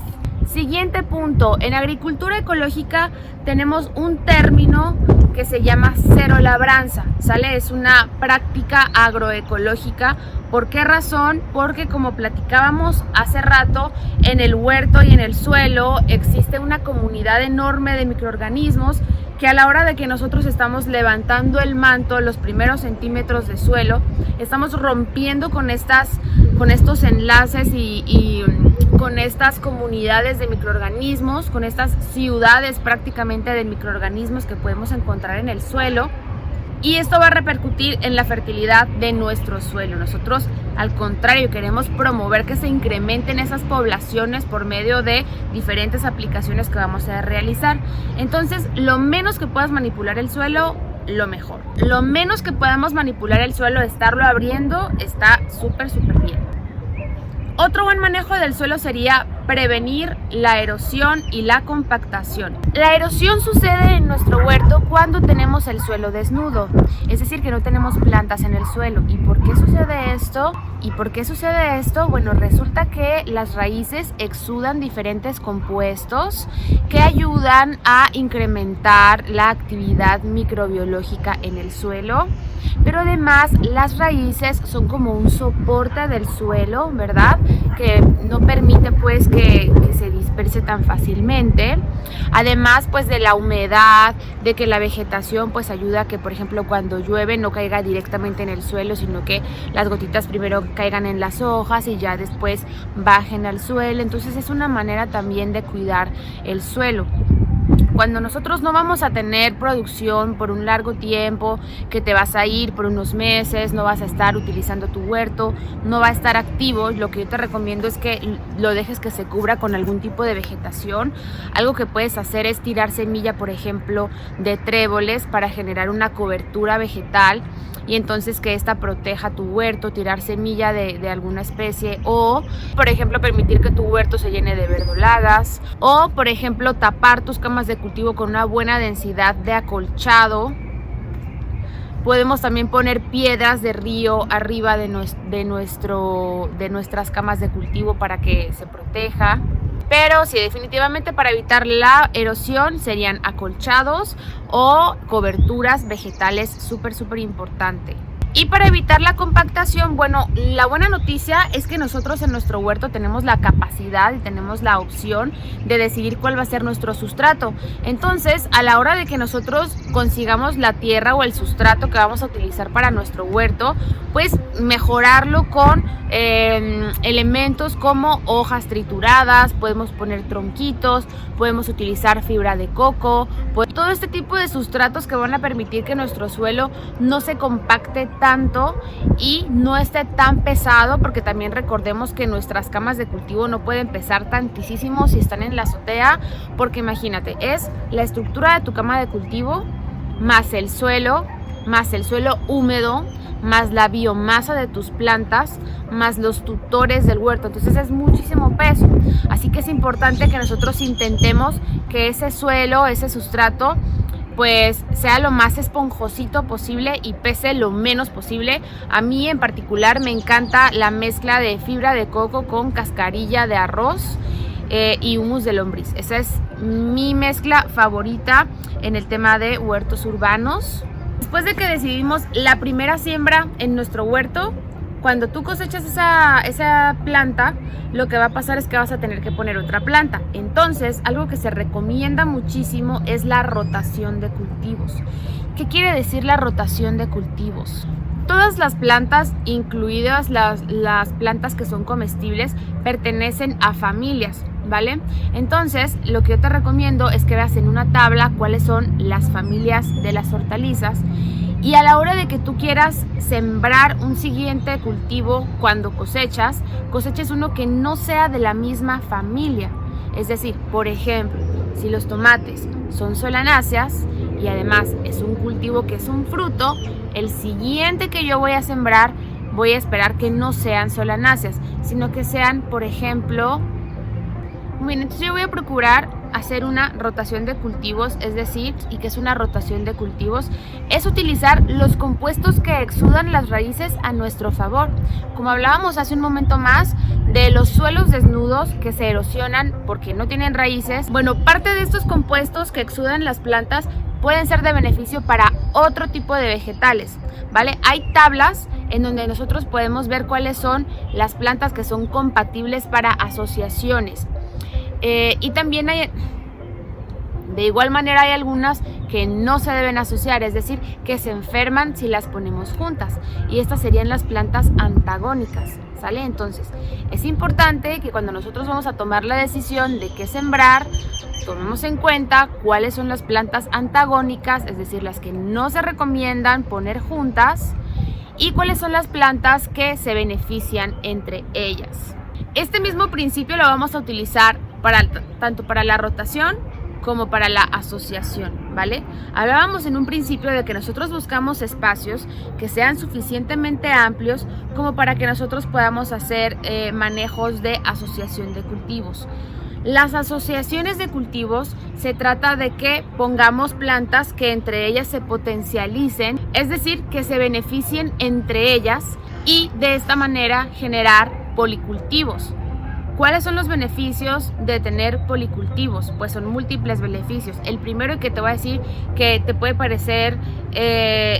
Speaker 1: Siguiente punto, en agricultura ecológica tenemos un término que se llama cero labranza, ¿sale? Es una práctica agroecológica. ¿Por qué razón? Porque como platicábamos hace rato, en el huerto y en el suelo existe una comunidad enorme de microorganismos que a la hora de que nosotros estamos levantando el manto, los primeros centímetros de suelo, estamos rompiendo con estos enlaces y con estas comunidades de microorganismos, con estas ciudades prácticamente de microorganismos que podemos encontrar en el suelo. Y esto va a repercutir en la fertilidad de nuestro suelo. Nosotros, al contrario, queremos promover que se incrementen esas poblaciones por medio de diferentes aplicaciones que vamos a realizar. Entonces, lo menos que puedas manipular el suelo, lo mejor. Lo menos que podamos manipular el suelo, estarlo abriendo, está súper bien. Otro buen manejo del suelo sería prevenir la erosión y la compactación. La erosión sucede en nuestro huerto cuando tenemos el suelo desnudo, es decir, que no tenemos plantas en el suelo. ¿Y por qué sucede esto? Bueno, resulta que las raíces exudan diferentes compuestos que ayudan a incrementar la actividad microbiológica en el suelo. Pero además las raíces son como un soporte del suelo, ¿verdad? Que no permite pues que se disperse tan fácilmente. Además pues de la humedad, de que la vegetación pues ayuda a que, por ejemplo, cuando llueve no caiga directamente en el suelo, sino que las gotitas primero caigan en las hojas y ya después bajen al suelo. Entonces es una manera también de cuidar el suelo. Cuando nosotros no vamos a tener producción por un largo tiempo, que te vas a ir por unos meses, no vas a estar utilizando tu huerto, no va a estar activo, lo que yo te recomiendo es que lo dejes que se cubra con algún tipo de vegetación. Algo que puedes hacer es tirar semilla, por ejemplo, de tréboles para generar una cobertura vegetal y entonces que esta proteja tu huerto, tirar semilla de alguna especie, o por ejemplo permitir que tu huerto se llene de verdolagas, o por ejemplo tapar tus camas de cultivo con una buena densidad de acolchado. Podemos también poner piedras de río arriba de nuestras camas de cultivo para que se proteja. Pero sí, definitivamente para evitar la erosión serían acolchados o coberturas vegetales, súper importante. Y para evitar la compactación, bueno, la buena noticia es que nosotros en nuestro huerto tenemos la capacidad y tenemos la opción de decidir cuál va a ser nuestro sustrato. Entonces, a la hora de que nosotros consigamos la tierra o el sustrato que vamos a utilizar para nuestro huerto, pues mejorarlo con elementos como hojas trituradas, podemos poner tronquitos, podemos utilizar fibra de coco, todo este tipo de sustratos que van a permitir que nuestro suelo no se compacte tanto y no esté tan pesado, porque también recordemos que nuestras camas de cultivo no pueden pesar tantísimo si están en la azotea, porque imagínate, es la estructura de tu cama de cultivo más el suelo húmedo, más la biomasa de tus plantas, más los tutores del huerto. Entonces es muchísimo peso, así que es importante que nosotros intentemos que ese suelo, ese sustrato, pues sea lo más esponjosito posible y pese lo menos posible. A mí en particular me encanta la mezcla de fibra de coco con cascarilla de arroz y humus de lombriz. Esa es mi mezcla favorita en el tema de huertos urbanos. Después de que decidimos la primera siembra en nuestro huerto, cuando tú cosechas esa planta, lo que va a pasar es que vas a tener que poner otra planta. Entonces, algo que se recomienda muchísimo es la rotación de cultivos. ¿Qué quiere decir la rotación de cultivos? Todas las plantas, incluidas las plantas que son comestibles, pertenecen a familias, ¿vale? Entonces, lo que yo te recomiendo es que veas en una tabla cuáles son las familias de las hortalizas. Y a la hora de que tú quieras sembrar un siguiente cultivo, cuando coseches uno que no sea de la misma familia. Es decir, por ejemplo, si los tomates son solanáceas y además es un cultivo que es un fruto, el siguiente que yo voy a sembrar, voy a esperar que no sean solanáceas, sino que sean, por ejemplo, bien, entonces yo voy a procurar hacer una rotación de cultivos, es decir, ¿y qué es una rotación de cultivos? Es utilizar los compuestos que exudan las raíces a nuestro favor. Como hablábamos hace un momento más de los suelos desnudos que se erosionan porque no tienen raíces, bueno, parte de estos compuestos que exudan las plantas pueden ser de beneficio para otro tipo de vegetales, ¿vale? Hay tablas en donde nosotros podemos ver cuáles son las plantas que son compatibles para asociaciones. Y también hay, de igual manera, hay algunas que no se deben asociar, es decir, que se enferman si las ponemos juntas. Y estas serían las plantas antagónicas, ¿sale? Entonces, es importante que cuando nosotros vamos a tomar la decisión de qué sembrar, tomemos en cuenta cuáles son las plantas antagónicas, es decir, las que no se recomiendan poner juntas, y cuáles son las plantas que se benefician entre ellas. Este mismo principio lo vamos a utilizar tanto para la rotación como para la asociación, ¿vale? Hablábamos en un principio de que nosotros buscamos espacios que sean suficientemente amplios como para que nosotros podamos hacer manejos de asociación de cultivos. Las asociaciones de cultivos se trata de que pongamos plantas que entre ellas se potencialicen, es decir, que se beneficien entre ellas y de esta manera generar policultivos. ¿Cuáles son los beneficios de tener policultivos? Pues son múltiples beneficios. El primero que te voy a decir, que te puede parecer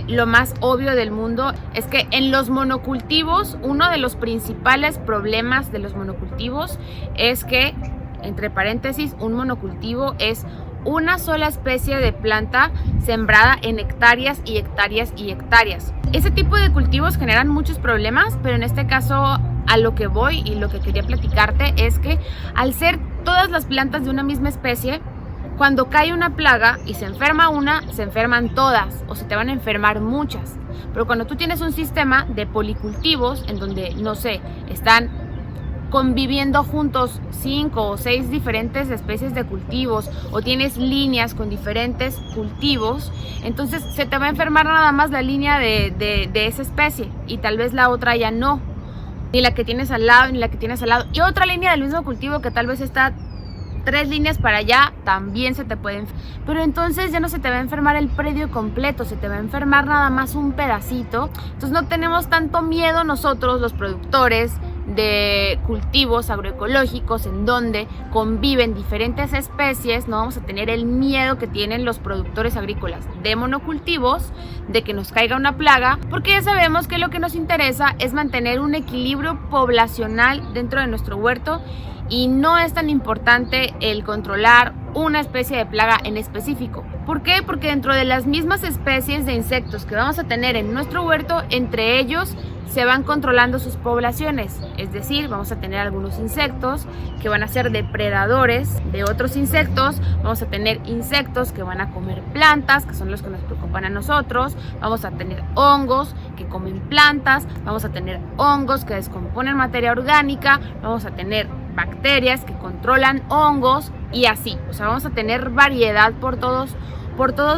Speaker 1: lo más obvio del mundo, es que en los monocultivos, uno de los principales problemas de los monocultivos es que, entre paréntesis, un monocultivo es una sola especie de planta sembrada en hectáreas y hectáreas y hectáreas. Ese tipo de cultivos generan muchos problemas, pero en este caso a lo que voy y lo que quería platicarte es que al ser todas las plantas de una misma especie, cuando cae una plaga y se enferma una, se enferman todas o se te van a enfermar muchas. Pero cuando tú tienes un sistema de policultivos en donde, no sé, están conviviendo juntos 5 o 6 diferentes especies de cultivos, o tienes líneas con diferentes cultivos, entonces se te va a enfermar nada más la línea de esa especie y tal vez la otra ya no, ni la que tienes al lado, ni la que tienes al lado, y otra línea del mismo cultivo que tal vez está 3 líneas para allá, también se te puede enfermar. Pero entonces ya no se te va a enfermar el predio completo, se te va a enfermar nada más un pedacito. Entonces no tenemos tanto miedo nosotros, los productores de cultivos agroecológicos en donde conviven diferentes especies. No vamos a tener el miedo que tienen los productores agrícolas de monocultivos de que nos caiga una plaga, porque ya sabemos que lo que nos interesa es mantener un equilibrio poblacional dentro de nuestro huerto y no es tan importante el controlar una especie de plaga en específico. ¿Por qué? Porque dentro de las mismas especies de insectos que vamos a tener en nuestro huerto, entre ellos se van controlando sus poblaciones, es decir, vamos a tener algunos insectos que van a ser depredadores de otros insectos, vamos a tener insectos que van a comer plantas, que son los que nos preocupan a nosotros, vamos a tener hongos que comen plantas, vamos a tener hongos que descomponen materia orgánica, vamos a tener bacterias que controlan hongos y así, o sea, vamos a tener variedad por todos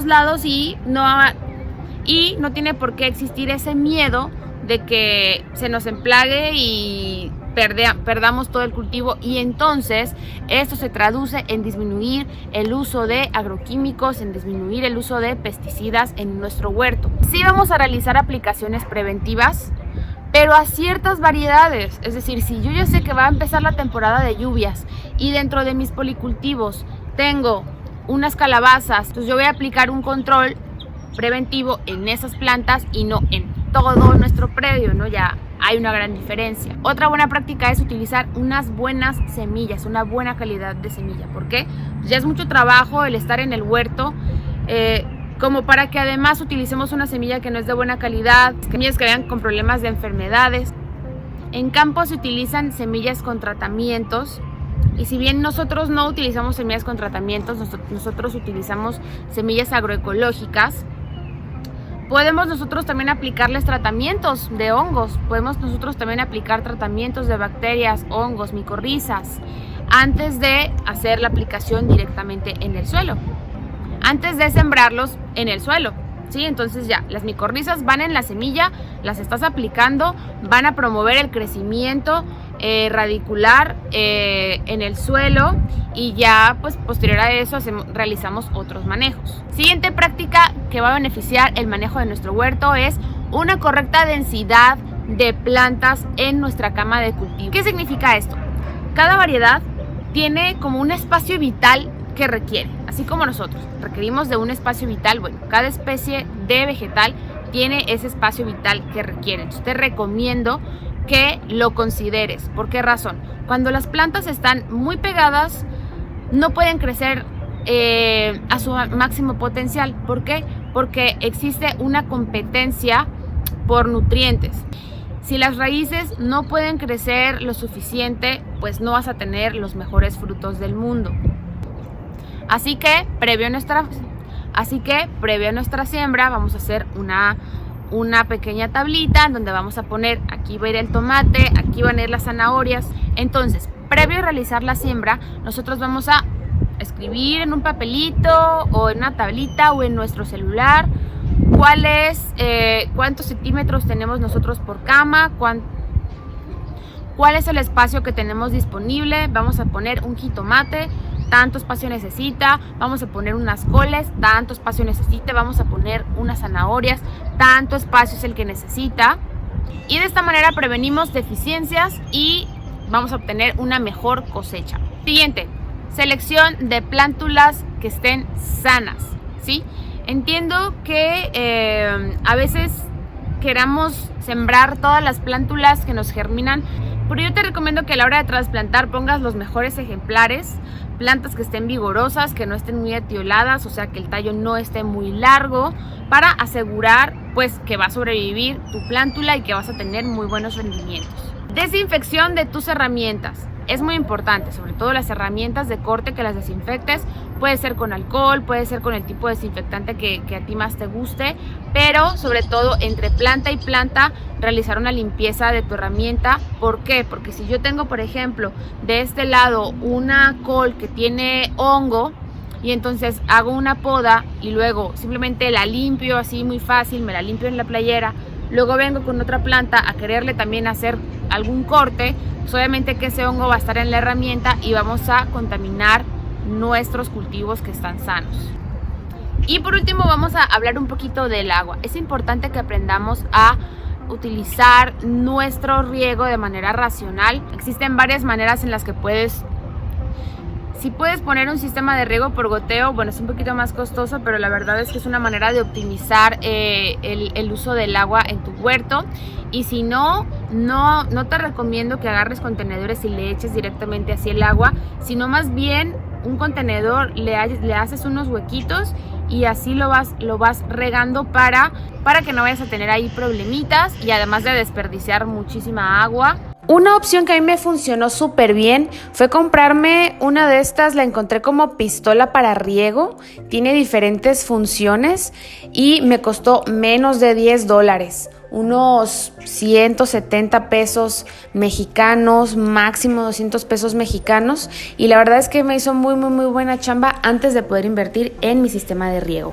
Speaker 1: lados y no tiene por qué existir ese miedo de que se nos emplague y perdamos todo el cultivo, y entonces esto se traduce en disminuir el uso de agroquímicos, en disminuir el uso de pesticidas en nuestro huerto. Sí vamos a realizar aplicaciones preventivas, pero a ciertas variedades, es decir, si yo ya sé que va a empezar la temporada de lluvias y dentro de mis policultivos tengo unas calabazas, entonces yo voy a aplicar un control preventivo en esas plantas y no en todo nuestro predio, ¿no? Ya hay una gran diferencia. Otra buena práctica es utilizar unas buenas semillas, una buena calidad de semilla. ¿Por qué? Pues ya es mucho trabajo el estar en el huerto, como para que además utilicemos una semilla que no es de buena calidad, semillas que vengan con problemas de enfermedades. En campo se utilizan semillas con tratamientos, y si bien nosotros no utilizamos semillas con tratamientos, nosotros utilizamos semillas agroecológicas, podemos nosotros también aplicarles tratamientos de hongos, podemos nosotros también aplicar tratamientos de bacterias, hongos, micorrizas, antes de hacer la aplicación directamente en el suelo, antes de sembrarlos en el suelo, ¿sí? Entonces ya, las micorrizas van en la semilla, las estás aplicando, van a promover el crecimiento radicular en el suelo, y ya pues posterior a eso realizamos otros manejos. Siguiente práctica que va a beneficiar el manejo de nuestro huerto es una correcta densidad de plantas en nuestra cama de cultivo. ¿Qué significa esto? Cada variedad tiene como un espacio vital que requiere, así como nosotros requerimos de un espacio vital. Bueno, cada especie de vegetal tiene ese espacio vital que requiere. Entonces te recomiendo que lo consideres. ¿Por qué razón? Cuando las plantas están muy pegadas, no pueden crecer a su máximo potencial. ¿Por qué? Porque existe una competencia por nutrientes. Si las raíces no pueden crecer lo suficiente, pues no vas a tener los mejores frutos del mundo. Así que previo a nuestra siembra vamos a hacer una pequeña tablita en donde vamos a poner, aquí va a ir el tomate, aquí van a ir las zanahorias. Entonces, previo a realizar la siembra, nosotros vamos a escribir en un papelito o en una tablita o en nuestro celular cuántos centímetros tenemos nosotros por cama, cuál es el espacio que tenemos disponible. Vamos a poner un jitomate, tanto espacio necesita. Vamos a poner unas coles, tanto espacio necesita. Vamos a poner unas zanahorias, tanto espacio es el que necesita. Y de esta manera prevenimos deficiencias y vamos a obtener una mejor cosecha. Siguiente, selección de plántulas que estén sanas, ¿sí? Entiendo que a veces queramos sembrar todas las plántulas que nos germinan, pero yo te recomiendo que a la hora de trasplantar pongas los mejores ejemplares, plantas que estén vigorosas, que no estén muy etioladas, o sea que el tallo no esté muy largo, para asegurar pues que va a sobrevivir tu plántula y que vas a tener muy buenos rendimientos. Desinfección de tus herramientas. Es muy importante, sobre todo las herramientas de corte, que las desinfectes. Puede ser con alcohol, puede ser con el tipo de desinfectante que a ti más te guste, pero sobre todo entre planta y planta realizar una limpieza de tu herramienta. ¿Por qué? Porque si yo tengo, por ejemplo, de este lado una col que tiene hongo y entonces hago una poda y luego simplemente la limpio así muy fácil, me la limpio en la playera, luego vengo con otra planta a quererle también hacer algún corte, pues obviamente que ese hongo va a estar en la herramienta y vamos a contaminar nuestros cultivos que están sanos. Y por último vamos a hablar un poquito del agua. Es importante que aprendamos a utilizar nuestro riego de manera racional. Existen varias maneras en las que si puedes poner un sistema de riego por goteo, bueno, es un poquito más costoso, pero la verdad es que es una manera de optimizar el uso del agua en tu huerto. Y si no te recomiendo que agarres contenedores y le eches directamente así el agua, sino más bien un contenedor le haces unos huequitos y así lo vas regando para que no vayas a tener ahí problemitas y además de desperdiciar muchísima agua.
Speaker 2: Una opción que a mí me funcionó súper bien fue comprarme una de estas, la encontré como pistola para riego, tiene diferentes funciones y me costó menos de $10, unos 170 pesos mexicanos, máximo 200 pesos mexicanos, y la verdad es que me hizo muy buena chamba antes de poder invertir en mi sistema de riego.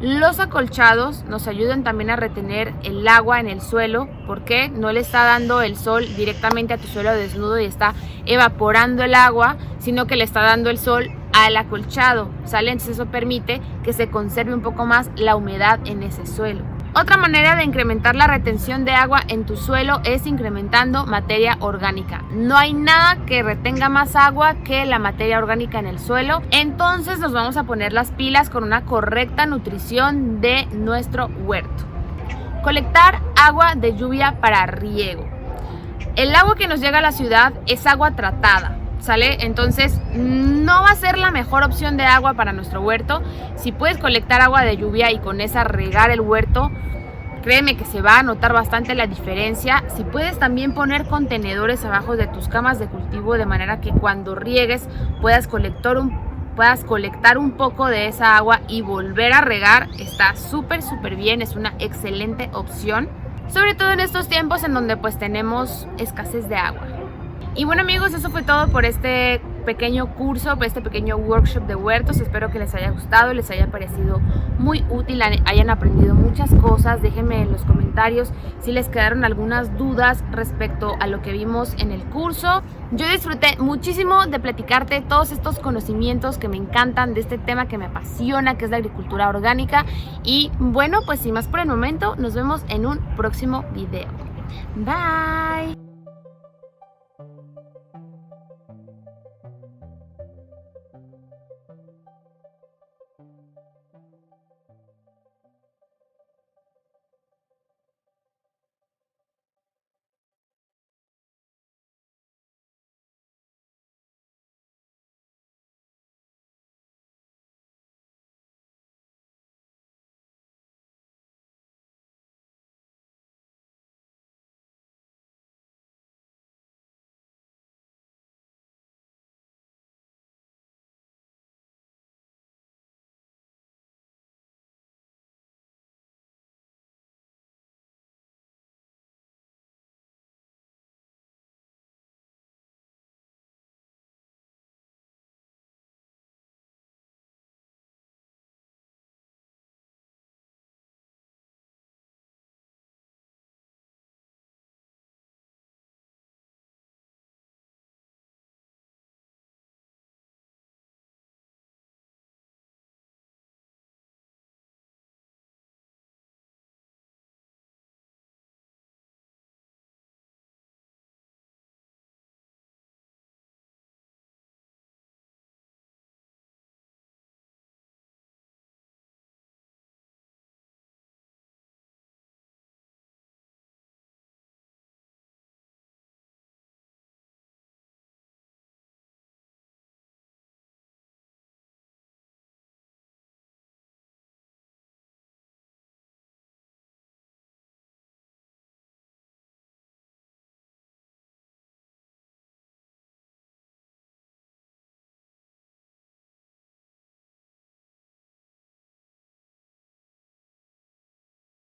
Speaker 1: Los acolchados nos ayudan también a retener el agua en el suelo porque no le está dando el sol directamente a tu suelo desnudo y está evaporando el agua, sino que le está dando el sol al acolchado, ¿sale? Entonces eso permite que se conserve un poco más la humedad en ese suelo. Otra manera de incrementar la retención de agua en tu suelo es incrementando materia orgánica. No hay nada que retenga más agua que la materia orgánica en el suelo. Entonces nos vamos a poner las pilas con una correcta nutrición de nuestro huerto. Colectar agua de lluvia para riego. El agua que nos llega a la ciudad es agua tratada, ¿sale? Entonces no va a ser la mejor opción de agua para nuestro huerto. Si puedes colectar agua de lluvia y con esa regar el huerto, créeme que se va a notar bastante la diferencia. Si puedes también poner contenedores abajo de tus camas de cultivo de manera que cuando riegues puedas colectar un poco de esa agua y volver a regar, está súper bien, es una excelente opción, sobre todo en estos tiempos en donde pues tenemos escasez de agua. Y bueno amigos, eso fue todo por este pequeño curso, por este pequeño workshop de huertos. Espero que les haya gustado, les haya parecido muy útil, hayan aprendido muchas cosas. Déjenme en los comentarios si les quedaron algunas dudas respecto a lo que vimos en el curso. Yo disfruté muchísimo de platicarte todos estos conocimientos que me encantan de este tema que me apasiona, que es la agricultura orgánica. Y bueno, pues sin más por el momento, nos vemos en un próximo video. Bye.